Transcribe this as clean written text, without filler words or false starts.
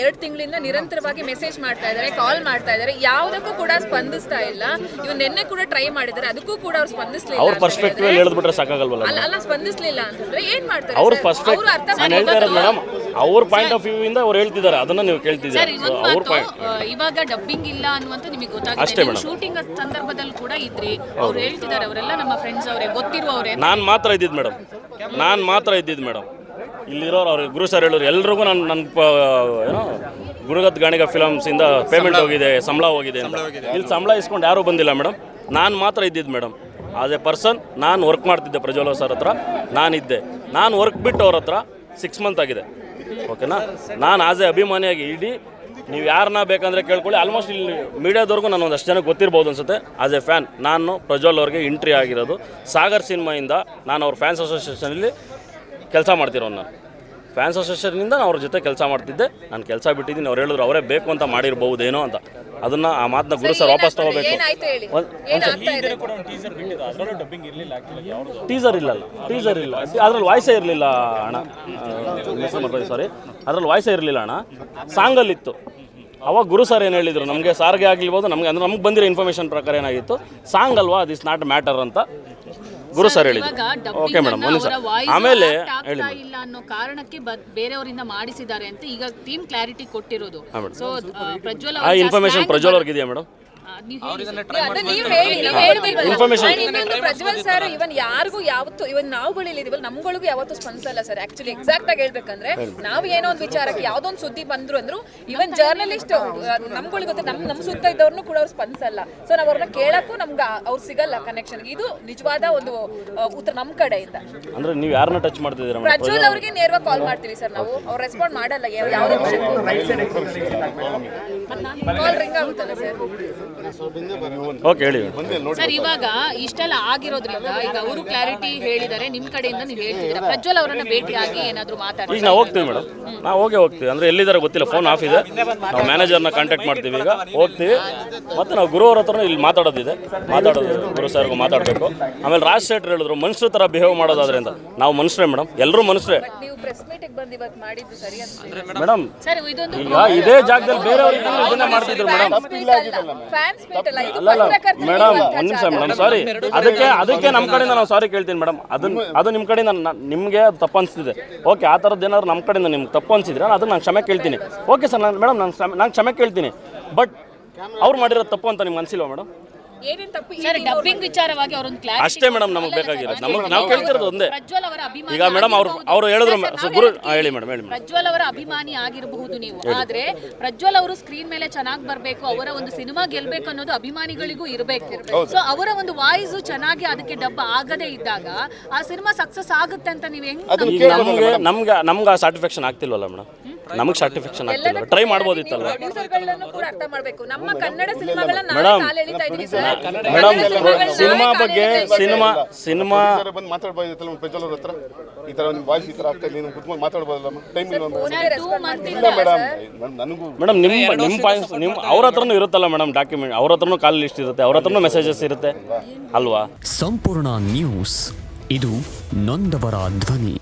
2 ತಿಂಗಳಿಂದ ನಿರಂತರವಾಗಿ ಮೆಸೇಜ್ ಮಾಡ್ತಾ ಇದ್ದಾರೆ, ಕಾಲ್ ಮಾಡ್ತಾ ಇದ್ದಾರೆ, ಯಾವುದಕ್ಕೂ ಕೂಡ ಸ್ಪಂದಿಸ್ತಾ ಇಲ್ಲ. ಇವ್ ನಿನ್ನೆ ಕೂಡ ಟ್ರೈ ಮಾಡಿದ್ದಾರೆ, ಅದಕ್ಕೂ ಕೂಡ ಅವ್ರು ಸ್ಪಂದಿಸಲಿಲ್ಲ. ಅವ್ರ ಪರ್ಸ್ಪೆಕ್ಟಿವ್ ಹೇಳಿದ್ಬಿಟ್ರೆ ಸಾಕಾಗಲ್ವಲ್ಲ? ಅಲ್ಲ ಸ್ಪಂದಿಸಲಿಲ್ಲ ಅಂತಂದ್ರೆ ಏನ್ ಮಾಡ್ತಾರೆ? ಅವ್ರ ಪರ್ಸ್ಪೆಕ್ಟಿವ್ ನಾನು ಹೇಳ್ತಾ ಇರೋದು ಮೇಡಮ್, ಅವ್ರ ಪಾಯಿಂಟ್ ಆಫ್ ವ್ಯೂ ಇಂದ ಅವ್ರು ಹೇಳ್ತಿದ್ದಾರೆ, ಅದನ್ನ ನೀವು ಕೇಳ್ತಿದ್ದೀರಾ. ಅವ್ರ ಪಾಯಿಂಟ್ ಇವಾಗ ಡಬ್ಬಿಂಗ್ ಇಲ್ಲ ಅನ್ನುವಂತ ನಿಮಗೆ ಗೊತ್ತಾಗುತ್ತೆ. ಶೂಟಿಂಗ್ ಸಂದರ್ಭದಲ್ಲಿ ಕೂಡ ಇದ್ರಿ, ಅವ್ರು ಹೇಳ್ತಿದ್ದಾರೆ, ಅವರೆಲ್ಲ ನಮ್ಮ ಫ್ರೆಂಡ್ಸ್ ಅವರೇ, ಗೊತ್ತಿರುವವರೇ. ನಾನು ಮಾತ್ರ ಇದ್ದಿದ್ದು ಮೇಡಮ್. ಇಲ್ಲಿರೋರು ಅವ್ರು ಗುರು ಸರ್ ಹೇಳೋರು ಎಲ್ರಿಗೂ ನನ್ನ ಏನೋ ಗುರುಗತ್ ಗಾಣಿಗ ಫಿಲಮ್ಸಿಂದ ಪೇಮೆಂಟ್ ಹೋಗಿದೆ, ಸಂಬಳ ಹೋಗಿದೆ ಅಂತ. ಇಲ್ಲಿ ಸಂಬಳ ಇಸ್ಕೊಂಡು ಯಾರೂ ಬಂದಿಲ್ಲ ಮೇಡಮ್. ನಾನು ಮಾತ್ರ ಇದ್ದಿದ್ದು ಮೇಡಮ್. ಆಸ್ ಎ ಪರ್ಸನ್ ನಾನು ವರ್ಕ್ ಮಾಡ್ತಿದ್ದೆ ಪ್ರಜ್ವಲ್ ಸರ್ ಹತ್ರ, ನಾನಿದ್ದೆ. ನಾನು ವರ್ಕ್ ಬಿಟ್ಟು ಅವ್ರ ಹತ್ರ 6 ಮಂತ್ ಆಗಿದೆ, ಓಕೆನಾ. ನಾನು ಆಸ್ ಎ ಅಭಿಮಾನಿಯಾಗಿ ಇಡೀ ನೀವು ಯಾರನ್ನ ಬೇಕಂದರೆ ಕೇಳ್ಕೊಳ್ಳಿ. ಆಲ್ಮೋಸ್ಟ್ ಇಲ್ಲಿ ಮೀಡಿಯಾದವ್ರಿಗೂ ನಾನು ಒಂದಷ್ಟು ಜನಕ್ಕೆ ಗೊತ್ತಿರ್ಬೋದು ಅನ್ಸುತ್ತೆ. ಆಸ್ ಎ ಫ್ಯಾನ್ ನಾನು ಪ್ರಜ್ವಲ್ ಅವ್ರಿಗೆ ಎಂಟ್ರಿ ಆಗಿರೋದು ಸಾಗರ್ ಸಿನಿಮಾಯಿಂದ. ನಾನು ಅವ್ರ ಫ್ಯಾನ್ಸ್ ಅಸೋಸಿಯೇಷನಲ್ಲಿ ಕೆಲಸ ಮಾಡ್ತಿರೋ, ನಾನು ಫ್ಯಾನ್ಸ್ ಅಸೋಸಿಯೇಷನ್ನಿಂದ ನಾನು ಅವ್ರ ಜೊತೆ ಕೆಲಸ ಮಾಡ್ತಿದ್ದೆ. ನಾನು ಕೆಲಸ ಬಿಟ್ಟಿದ್ದೀನಿ. ಅವ್ರು ಹೇಳಿದ್ರು ಅವರೇ ಬೇಕು ಅಂತ ಮಾಡಿರ್ಬಹುದೇನೋ ಅಂತ. ಅದನ್ನು ಆ ಮಾತನ್ನ ಗುರು ಸರ್ ವಾಪಸ್ ತಗೋಬೇಕು. ಟೀಸರ್ ಇಲ್ಲ ಅದ್ರಲ್ಲಿ ವಾಯ್ಸೇ ಇರಲಿಲ್ಲ ಅಣ್ಣ. ಸಾರಿ, ಅದ್ರಲ್ಲಿ ವಾಯ್ಸೇ ಇರಲಿಲ್ಲ ಅಣ್ಣ. ಸಾಂಗಲ್ಲಿತ್ತು. ಅವಾಗ ಗುರು ಸರ್ ಏನು ಹೇಳಿದರು ನಮಗೆ, ಸಾರಿಗೆ ಆಗಿರ್ಬೋದು ನಮಗೆ, ಅಂದರೆ ನಮ್ಗೆ ಬಂದಿರೋ ಇನ್ಫಾರ್ಮೇಷನ್ ಪ್ರಕಾರ ಏನಾಗಿತ್ತು, ಸಾಂಗ್ ಅಲ್ವಾ, ದಿಸ್ ನಾಟ್ ಮ್ಯಾಟರ್ ಅಂತ ಗುರು ಸರ್ ಹೇಳಿದ್ರು. ಓಕೆ ಮೇಡಮ್, ಒಂದು ನಿಮಿಷ. ಆಮೇಲೆ ಹೇಳಿ ಇಲ್ಲ ಅನ್ನೋ ಕಾರಣಕ್ಕೆ ಬೇರೆಯವರಿಂದ ಮಾಡಿಸಿದ್ದಾರೆ ಅಂತ ಈಗ ಟೀಮ್ ಕ್ಲಾರಿಟಿ ಕೊಟ್ಟಿರೋದು. ಸೊ ಪ್ರಜ್ವಲ್ ಆ ಇನ್ಫಾರ್ಮೇಷನ್ ಪ್ರಜ್ವಲ್ ಅವ್ರಿಗೆ ಇದೆಯಾ ಮೇಡಮ್? ಪ್ರಜ್ವಲ್ ಸರ್ ಇವನ್ ಯಾರಿಗೂ ಯಾವತ್ತು, ಇವನ್ ನಾವುಗಳಿದ್ದೀವಲ್ಲ ನಮ್ಗಳಿಗೂ ಯಾವತ್ತು ಸ್ಪಂದಿಸಲ್ಲ ಸರ್. ಆಕ್ಚುಲಿ ಎಕ್ಸಾಕ್ಟ್ ಆಗಿ ಹೇಳ್ಬೇಕಂದ್ರೆ, ನಾವು ಏನೋ ಒಂದು ವಿಚಾರಕ್ಕೆ ಯಾವ್ದೋ ಒಂದು ಸುದ್ದಿ ಬಂದ್ರು ಅಂದ್ರು ಇವನ್ ಜರ್ನಲಿಸ್ಟ್ ನಮ್ಗಳಿಗೆ ಗೊತ್ತ, ನಮ್ ಸುತ್ತ ಇದ್ದವ್ರನ್ನು ಕೂಡ ಅವ್ರು ಸ್ಪಂದಿಸಲ್ಲ. ಸೊ ನಾವ್ ಅವ್ರನ್ನ ಕೇಳಕ್ಕೂ ನಮ್ಗೆ ಅವ್ರು ಸಿಗಲ್ಲ ಕನೆಕ್ಷನ್. ಇದು ನಿಜವಾದ ಒಂದು ಉತ್ತರ ನಮ್ ಕಡೆಯಿಂದ. ಅಂದ್ರೆ ನೀವು ಯಾರನ್ನ ಟಚ್ ಮಾಡ್ತಿದ್ದೀರಾ? ಪ್ರಜ್ವಲ್ ಅವ್ರಿಗೆ ನೇರವಾಗಿ ಕಾಲ್ ಮಾಡ್ತೀವಿ ಸರ್ ನಾವು, ಅವ್ರು ರೆಸ್ಪಾಂಡ್ ಮಾಡಲ್ಲ ಯಾವುದೇ ವಿಷಯಕ್ಕೂ. ಕಾಲ್ ರಿಂಗ್ ಆಗುತ್ತಲ್ಲ ಸರ್. ಓಕೆ ಹೇಳಿ ಸರ್. ಇವಾಗ ಇಷ್ಟೆಲ್ಲ ಆಗಿರೋದ್ರಿಂದ ಈಗ ಅವರು ಕ್ಲಾರಿಟಿ ಹೇಳಿದ್ದಾರೆ, ನಿಮ್ ಕಡೆಯಿಂದ ನೀವು ಹೇಳ್ತಿದ್ದೀರಾ. ಪ್ರಜ್ವಲ್ ಅವರನ್ನ ಭೇಟಿಯಾಗಿ ಏನಾದ್ರು ಮಾತಾಡಿ? ಈಗ ನಾವು ಹೋಗ್ತೀವಿ ಮೇಡಮ್, ನಾವು ಹೋಗ್ತೀವಿ. ಅಂದ್ರೆ ಎಲ್ಲಿದ್ದಾರೆ ಗೊತ್ತಿಲ್ಲ, ಫೋನ್ ಆಫ್ ಇದೆ. ನಾವು ಮ್ಯಾನೇಜರ್ನ ಕಾಂಟ್ಯಾಕ್ಟ್ ಮಾಡ್ತೀವಿ. ಈಗ ಹೋಗ್ತೀವಿ. ಮತ್ತೆ ನಾವು ಗುರು ಅವ್ರ ಹತ್ರ ಇಲ್ಲಿ ಮಾತಾಡೋದು, ಗುರು ಸರ್ಗೂ ಮಾತಾಡಬೇಕು. ಆಮೇಲೆ ರಾಜ್ ಶೆಟ್ಟರ್ ಹೇಳಿದ್ರು ಮನುಷ್ಯರ ಥರ ಬಿಹೇವ್ ಮಾಡೋದಾದ್ರಿಂದ ನಾವು ಮನುಷ್ಯರೇ ಮೇಡಮ್, ಎಲ್ಲರೂ ಮನುಷ್ಯರೇ. ಮೇಡಮ್ ಈಗ ಇದೇ ಜಾಗದಲ್ಲಿ ಬೇರೆಯವ್ರಿಗೆ ಇದನ್ನ ಮಾಡ್ತಿದ್ರು ಮೇಡಮ್. ಅಲ್ಲ ಮೇಡಮ್, ಒಂದು ನಿಮಿಷ ಮೇಡಮ್, ಸಾರಿ. ಅದಕ್ಕೆ ನಮ್ಮ ಕಡೆಯಿಂದ ನಾವು ಸಾರಿ ಕೇಳ್ತೀನಿ ಮೇಡಮ್. ಅದು ನಿಮ್ಮ ಕಡೆಯಿಂದ ನಿಮಗೆ ತಪ್ಪು ಅನಿಸ್ತಿದೆ. ಓಕೆ, ಆ ಥರದ್ದು ಏನಾದ್ರು ನಮ್ಮ ಕಡೆಯಿಂದ ನಿಮ್ಗೆ ತಪ್ಪು ಅನಿಸಿದ್ರೆ ಅದನ್ನು ನಾನು ಕ್ಷಮೆ ಕೇಳ್ತೀನಿ. ಓಕೆ ಸರ್, ಮೇಡಮ್ ನಾನು ಕ್ಷಮೆ ಕೇಳ್ತೀನಿ. ಬಟ್ ಅವ್ರು ಮಾಡಿರೋದು ತಪ್ಪು ಅಂತ ನಿಮ್ಗೆ ಅನಿಸಿಲ್ವಾ ಮೇಡಮ್? ಡಬ್ಬಿಂಗ್ ವಿಚಾರವಾಗಿ ಅವರೊಂದು ಕ್ಲಾರಿಟಿ ಅಷ್ಟೇ ಮೇಡಮ್ ನಮಗೆ ಬೇಕಾಗಿರೋದು. ನಮಗೆ ನಾವು ಕೇಳ್ತಿರೋದು ಒಂದೇ. ಪ್ರಜ್ವಲ್ ಅವರ ಅಭಿಮಾನಿ ಈಗ ಮೇಡಮ್ ಅವರು ಹೇಳಿದ್ರು ಗುರು, ಹೇಳಿ ಮೇಡಮ್, ಹೇಳಿ. ಪ್ರಜ್ವಲ್ ಅವರ ಅಭಿಮಾನಿ ಆಗಿರಬಹುದು ನೀವು, ಆದ್ರೆ ಪ್ರಜ್ವಲ್ ಅವರು ಸ್ಕ್ರೀನ್ ಮೇಲೆ ಚೆನ್ನಾಗಿ ಬರಬೇಕು, ಅವರ ಒಂದು ಸಿನಿಮಾ ಗೆಲ್ಬೇಕು ಅನ್ನೋದು ಅಭಿಮಾನಿಗಳಿಗೂ ಇರಬೇಕು. ಸೊ ಅವರ ಒಂದು ವಾಯ್ಸ್ ಚೆನ್ನಾಗಿ ಅದಕ್ಕೆ ಡಬ್ಬ ಆಗದೇ ಇದ್ದಾಗ ಆ ಸಿನಿಮಾ ಸಕ್ಸಸ್ ಆಗುತ್ತೆ ಅಂತ ನೀವು ಹೆಂಗ್? ನಮ್ಗೆ ಆ ಸ್ಯಾಟಿಸ್ಫ್ಯಾಕ್ಷನ್ ಆಗ್ತಿಲ್ವಲ್ಲ ಮೇಡಮ್, ನಮಗೆ ಸ್ಯಾಟಿಸ್ಫ್ಯಾಕ್ಷನ್ ಆಗ್ತಿಲ್ಲ. ಟ್ರೈ ಮಾಡ್ಬೋದಿತ್ತಲ್ಲ ಮೇಡಮ್. ಸಿನಿಮಾ ಬಗ್ಗೆ ಸಿನಿಮಾ ಮಾತಾಡ್ಬೋದಿತ್ತಲ್ಲ ಪ್ರಜ್ವಲ್ ಅವ್ರ ಹತ್ರ. ಈ ತರ ಒಂದು ವಾಯ್ಸ್ ಈ ತರ ಆಗ್ತಾ ಇದೆ, ಕುತ್ಕೊಂಡು ಮಾತಾಡ್ಬೋದಲ್ಲ ಟೈಮ್ ಇಲ್ಲ ಮೇಡಮ್. ನಿಮ್ಮ ಪಾಯಿಂಟ್ಸ್ ಅವ್ರ ಹತ್ರನೂ ಇರುತ್ತಲ್ಲ ಮೇಡಮ್, ಡಾಕ್ಯುಮೆಂಟ್ ಅವ್ರ ಹತ್ರನೂ ಕಾಲ್ ಲಿಸ್ಟ್ ಇರುತ್ತೆ, ಅವ್ರ ಹತ್ರನೂ ಮೆಸೇಜಸ್ ಇರುತ್ತೆ ಅಲ್ವಾ? ಸಂಪೂರ್ಣ ನ್ಯೂಸ್, ಇದು ನೊಂದವರ ಧ್ವನಿ.